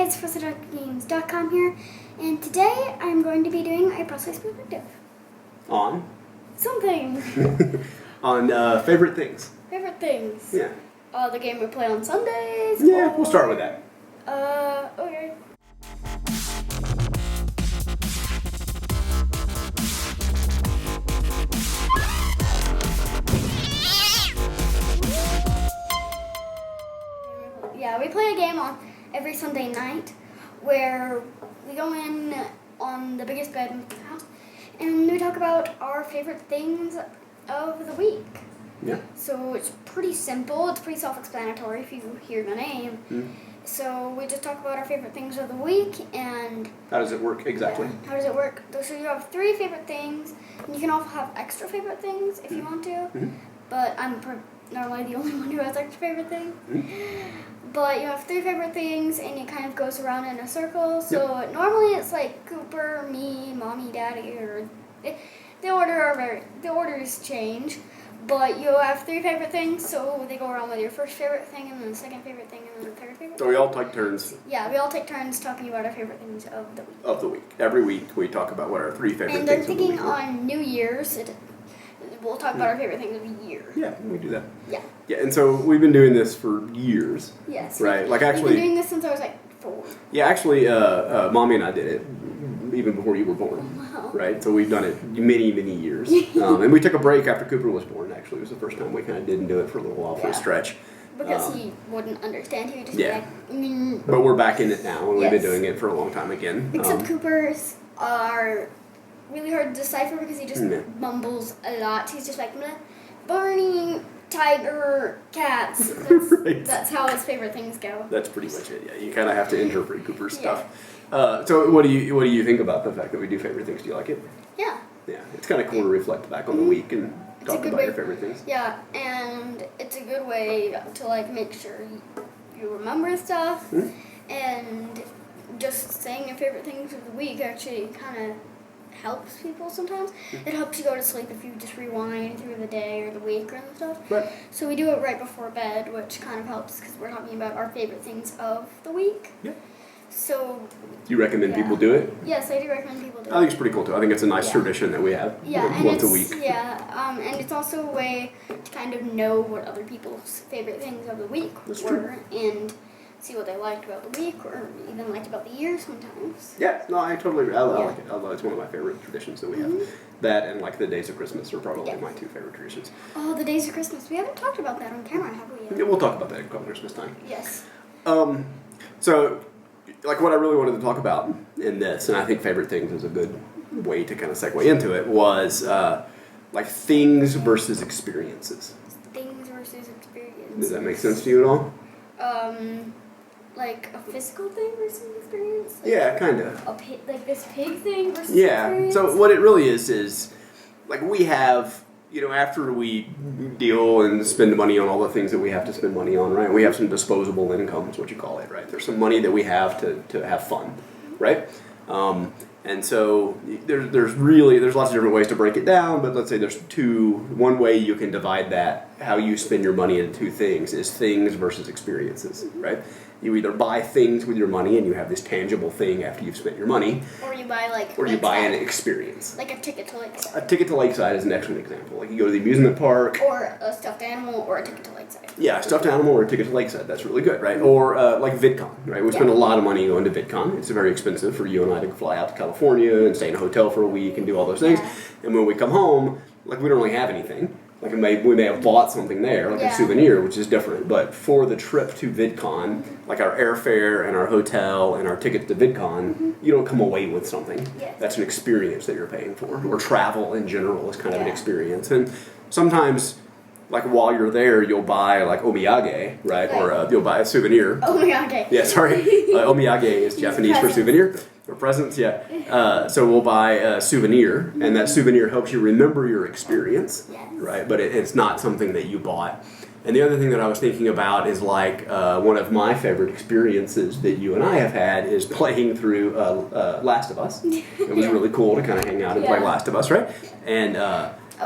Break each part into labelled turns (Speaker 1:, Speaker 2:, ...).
Speaker 1: guys, CTFxC here, and today I'm going to be doing a Presley's perspective.
Speaker 2: On?
Speaker 1: Something.
Speaker 2: On favorite things.
Speaker 1: Favorite things.
Speaker 2: Yeah.
Speaker 1: The game we play on Sundays.
Speaker 2: Yeah, we'll start with that.
Speaker 1: Okay. Yeah, we play a game on every Sunday night where we go in on the biggest bed in the house and we talk about our favorite things of the week.
Speaker 2: Yeah.
Speaker 1: So it's pretty simple. It's pretty self-explanatory if you hear the name.
Speaker 2: Mm.
Speaker 1: So we just talk about our favorite things of the week and...
Speaker 2: How does it work exactly?
Speaker 1: Yeah, how does it work? So you have 3 favorite things, and you can also have extra favorite things if you want to.
Speaker 2: Mm-hmm.
Speaker 1: But I'm normally the only one who has extra favorite things.
Speaker 2: Mm-hmm.
Speaker 1: But you have 3 favorite things, and it kind of goes around in a circle. So normally it's like Cooper, me, Mommy, Daddy, or the orders change. But you have 3 favorite things, so they go around with your first favorite thing, and then the second favorite thing, and then the third favorite thing.
Speaker 2: So we all take turns.
Speaker 1: Yeah, we all take turns talking about our favorite things of the week.
Speaker 2: Of the week. Every week we talk about what our 3 favorite
Speaker 1: and
Speaker 2: things
Speaker 1: I'm
Speaker 2: of the week
Speaker 1: thinking on New Year's, we'll talk about our favorite things of the year.
Speaker 2: Yeah, we do that.
Speaker 1: Yeah.
Speaker 2: Yeah, and so we've been doing this for years.
Speaker 1: Yes.
Speaker 2: Right, like actually...
Speaker 1: We've been doing this since I was like 4.
Speaker 2: Yeah, actually, Mommy and I did it even before you were born.
Speaker 1: Wow.
Speaker 2: Right, so we've done it many, many years. And we took a break after Cooper was born, actually. It was the first time we kind of didn't do it for a little while for a stretch.
Speaker 1: Because he wouldn't understand. He would just be like...
Speaker 2: But we're back in it now, and we've been doing it for a long time again.
Speaker 1: Except Cooper's are really hard to decipher because he just mumbles a lot. He's just like, Barney, tiger, cats. That's,
Speaker 2: right.
Speaker 1: That's how his favorite things go.
Speaker 2: That's pretty much it, yeah. You kind of have to interpret Cooper's stuff. So what do you think about the fact that we do favorite things? Do you like it?
Speaker 1: Yeah.
Speaker 2: Yeah, it's kind of cool to reflect back on the week and talk about your favorite things.
Speaker 1: Yeah, and it's a good way to like make sure you remember stuff, and just saying your favorite things of the week actually kind of helps people sometimes. It helps you go to sleep if you just rewind through the day or the week and stuff.
Speaker 2: Right.
Speaker 1: So we do it right before bed, which kind of helps because we're talking about our favorite things of the week.
Speaker 2: Yeah.
Speaker 1: So...
Speaker 2: Do you recommend people do it?
Speaker 1: Yes, I do recommend people do it.
Speaker 2: I think it's pretty cool too. I think it's a nice tradition that we have once a week.
Speaker 1: Yeah, and it's also a way to kind of know what other people's favorite things of the week were and see what they liked about the week or even liked about the year sometimes.
Speaker 2: Yeah, no, I totally agree. I like it. Although it's one of my favorite traditions that we have. That and like the days of Christmas are probably my 2 favorite traditions.
Speaker 1: Oh, the days of Christmas. We haven't talked about that on camera, have we?
Speaker 2: Yeah, we'll talk about that at Christmas time.
Speaker 1: Yes.
Speaker 2: So, like what I really wanted to talk about in this, and I think favorite things is a good way to kind of segue into it, was like things versus experiences.
Speaker 1: Things versus experiences.
Speaker 2: Does that make sense to you at all?
Speaker 1: Like a physical thing versus experience? Like
Speaker 2: Yeah, kind of.
Speaker 1: Like this pig thing versus
Speaker 2: Yeah,
Speaker 1: experience?
Speaker 2: so what it really is like we have, after we deal and spend money on all the things that we have to spend money on, right? We have some disposable income, is what you call it, right? There's some money that we have to have fun, right? And so there's lots of different ways to break it down, but let's say there's one way you can divide that, how you spend your money into 2 things, is things versus experiences, right? You either buy things with your money and you have this tangible thing after you've spent your money.
Speaker 1: Or you buy
Speaker 2: you buy an experience.
Speaker 1: Like a ticket to Lakeside.
Speaker 2: A ticket to Lakeside is an excellent example. Like you go to the amusement park.
Speaker 1: Or a stuffed animal or a ticket to Lakeside.
Speaker 2: Yeah, a stuffed animal or a ticket to Lakeside. That's really good, right? Or like VidCon, right? We spend a lot of money going to VidCon. It's very expensive for you and I to fly out to California and stay in a hotel for a week and do all those things. And when we come home, like we don't really have anything. Like we may have bought something there, like a souvenir, which is different. But for the trip to VidCon, like our airfare and our hotel and our ticket to VidCon, you don't come away with something. That's an experience that you're paying for. Or travel in general is kind of an experience. And sometimes, like while you're there, you'll buy like omiyage, right? Or you'll buy a souvenir.
Speaker 1: Omiyage.
Speaker 2: Yeah, sorry. Omiyage is Japanese for souvenir. Or presents, so we'll buy a souvenir, and that souvenir helps you remember your experience, right? But it's not something that you bought. And the other thing that I was thinking about is like one of my favorite experiences that you and I have had is playing through Last of Us. It was really cool to kind of hang out and play Last of Us, right? And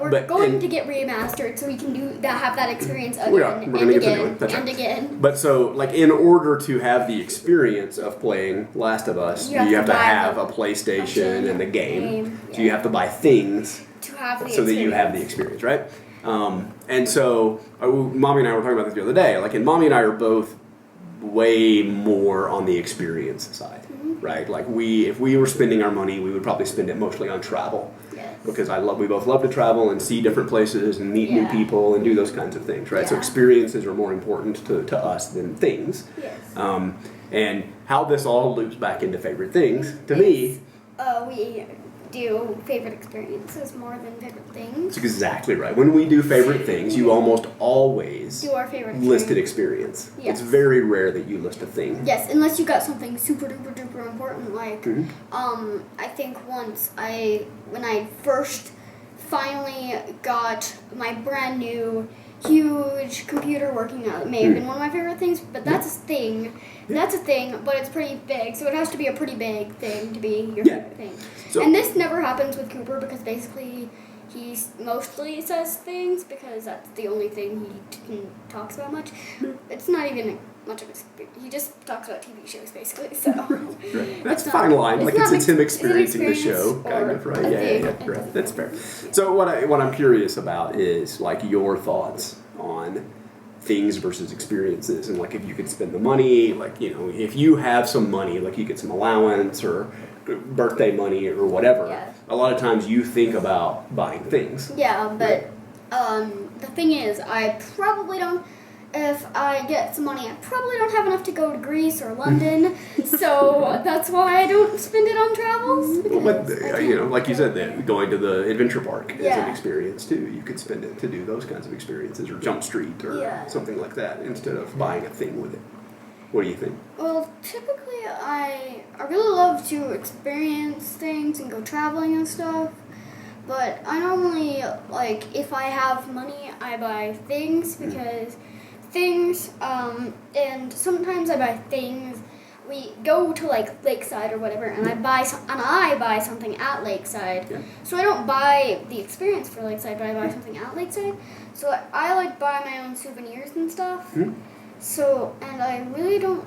Speaker 1: We're going to get remastered so we can have that experience again
Speaker 2: We're gonna get to do it. That's
Speaker 1: and
Speaker 2: right.
Speaker 1: again.
Speaker 2: But so, like, in order to have the experience of playing Last of Us, you have to have a PlayStation and the game. So you have to buy things
Speaker 1: to have the
Speaker 2: so that you have the experience, right? And so, Mommy and I were talking about this the other day. Like, and Mommy and I are both way more on the experience side, right? Like, if we were spending our money, we would probably spend it mostly on travel.
Speaker 1: Yes.
Speaker 2: Because we both love to travel and see different places and meet new people and do those kinds of things, right? So experiences are more important to us than things.
Speaker 1: Yes.
Speaker 2: And how this all loops back into favorite things, to me...
Speaker 1: we do favorite experiences more than favorite things.
Speaker 2: That's exactly right. When we do favorite things, you almost always
Speaker 1: do our favorite
Speaker 2: list an experience.
Speaker 1: Yes.
Speaker 2: It's very rare that you list a thing.
Speaker 1: Yes, unless you got something super duper duper important, like I think once when I first finally got my brand new huge computer working out, it may have been one of my favorite things, but that's a thing. That's a thing, but it's pretty big, so it has to be a pretty big thing to be your favorite thing. So, and this never happens with Cooper because basically he mostly says things because that's the only thing he talks about much. It's not even much of he just talks about TV shows basically. So
Speaker 2: that's a fine line. Like it's him experiencing the show, kind of, right? Yeah, right. That's fair. So what I'm curious about is like your thoughts on things versus experiences, and like if you could spend the money, like if you have some money, like you get some allowance or birthday money or whatever. Yeah. A lot of times you think about buying things.
Speaker 1: Yeah, but the thing is, I probably don't. If I get some money, I probably don't have enough to go to Greece or London, so that's why I don't spend it on travels.
Speaker 2: But like you said, going to the adventure park is an experience too. You could spend it to do those kinds of experiences, or Jump Street, or something like that, instead of buying a thing with it. What do you think?
Speaker 1: Well, typically I really love to experience things and go traveling and stuff. But I normally, like, if I have money, I buy things because things, and sometimes I buy things. We go to, like, Lakeside or whatever, and I buy something at Lakeside. Yeah. So I don't buy the experience for Lakeside, but I buy something at Lakeside. So I like buy my own souvenirs and stuff. Mm-hmm. So, and I really don't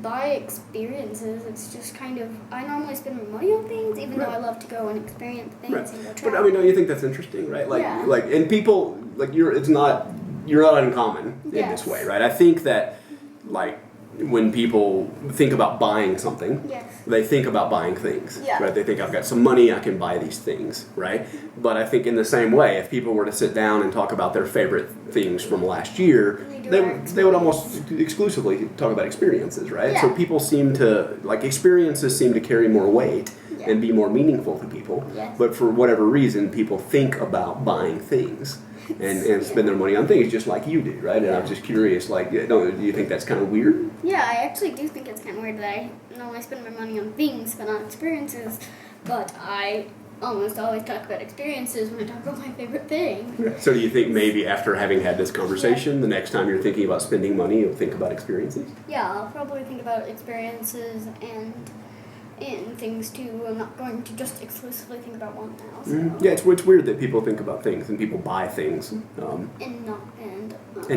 Speaker 1: buy experiences. It's just kind of, I normally spend my money on things, even though I love to go and experience things and go travel.
Speaker 2: But I mean, don't you think that's interesting, right? Like, and people, like, you're not uncommon in this way, right? I think that, like, when people think about buying something, they think about buying things, right? They think, I've got some money, I can buy these things, right? But I think in the same way, if people were to sit down and talk about their favorite things from last year, they would almost exclusively talk about experiences, right? Yeah. So people seem to, like, experiences seem to carry more weight and be more meaningful to people. Yes. But for whatever reason, people think about buying things. And spend their money on things just like you do, right? And I'm just curious, like, do you think that's kind of weird?
Speaker 1: Yeah, I actually do think it's kind of weird that I normally spend my money on things but not experiences. But I almost always talk about experiences when I talk about my favorite thing.
Speaker 2: Yeah. So do you think maybe after having had this conversation, the next time you're thinking about spending money, you'll think about experiences?
Speaker 1: Yeah, I'll probably think about experiences and things too. I'm not going to just exclusively think about one now. So.
Speaker 2: Yeah, it's weird that people think about things and people buy things and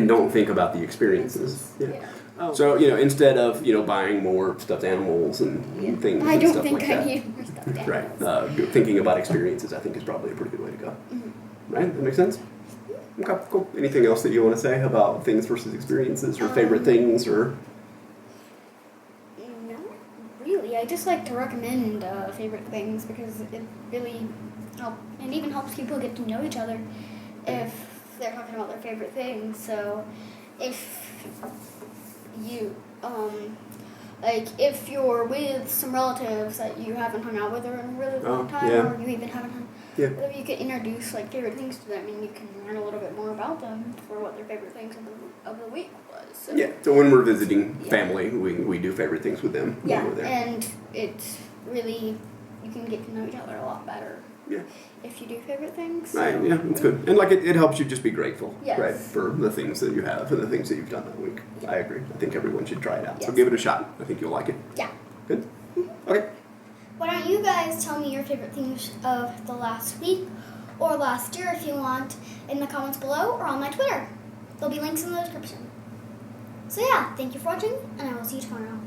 Speaker 2: don't think about the experiences. Yeah. So instead of buying more stuffed animals and things,
Speaker 1: I don't
Speaker 2: stuff
Speaker 1: think
Speaker 2: like
Speaker 1: I
Speaker 2: that,
Speaker 1: need more stuffed animals.
Speaker 2: Right. Thinking about experiences, I think, is probably a pretty good way to go. Mm-hmm. Right? That makes sense. Okay. Cool. Anything else that you want to say about things versus experiences, or favorite things, or?
Speaker 1: I just like to recommend favorite things because it really even helps people get to know each other if they're talking about their favorite things. So if you if you're with some relatives that you haven't hung out with in a really long time, or you even haven't hung out, you can introduce like favorite things to them, and you can learn a little bit more about them for what their favorite things of the week was. So. Yeah,
Speaker 2: so when we're visiting family, we do favorite things with them.
Speaker 1: Yeah, and it's really, you can get to know each other a lot better.
Speaker 2: Yeah.
Speaker 1: If you do favorite things.
Speaker 2: Right, yeah, it's good. And like it helps you just be grateful, right, for the things that you have and the things that you've done that week. Yeah. I agree. I think everyone should try it out. Yes. So give it a shot. I think you'll like it.
Speaker 1: Yeah.
Speaker 2: Good? Mm-hmm. Okay.
Speaker 1: Why don't you guys tell me your favorite things of the last week? or last year if you want in the comments below or on my Twitter. There'll be links in the description. So yeah, thank you for watching, and I will see you tomorrow.